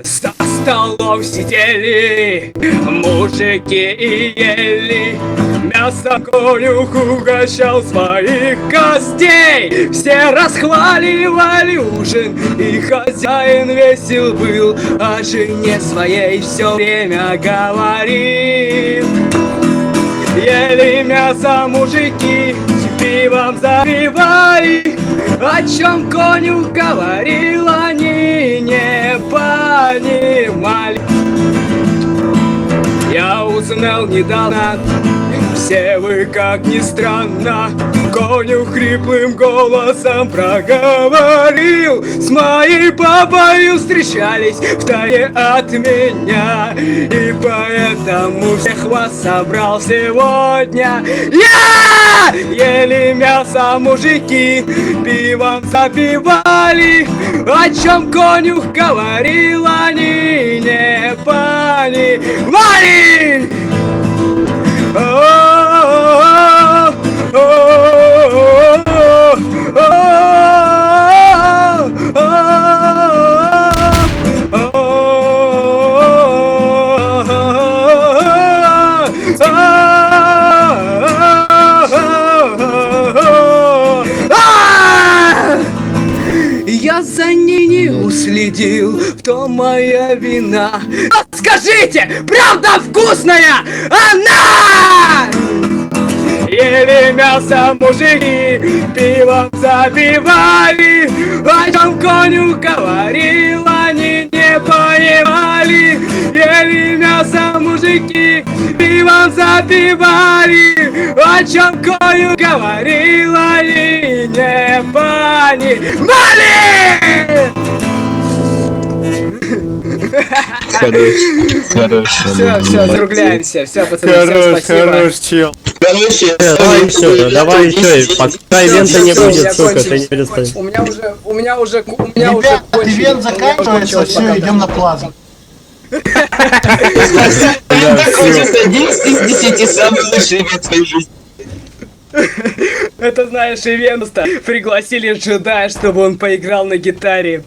За столом сидели мужики и ели мясо, конюх угощал своих гостей. Все расхваливали ужин, и хозяин весел был, о жене своей все время говорил. Ели мясо мужики, пивом запивали, о чем конюх говорил, они не понимали. Я узнал недавно, все вы, как ни странно, конюх хриплым голосом проговорил: с моей папой встречались втайне от меня, и поэтому всех вас собрал сегодня я! Ели мясо мужики, пивом запивали, о чем конюх говорил, они не понимали. Я за ней не уследил, в том моя вина. Скажите, правда вкусная она? Ели мясо мужики, пивом запивали, о чем конюх говорил, они не понимали. Ели мясо мужики, пивом запивали, о чем конюх говорил, они не понимали. Хорош. Все, закругляемся. Все, пацаны, всем спасибо. Хорош, чел. Короче, Давай еще, пока ивента не будет, сука, ты не перестань. У меня уже Ребят, ивент заканчивается, все, идем на плазу. закончился 10 из 10 самый лучший ивент в своей жизни. Это, знаешь, ивент пригласили джедая, чтобы он поиграл на гитаре.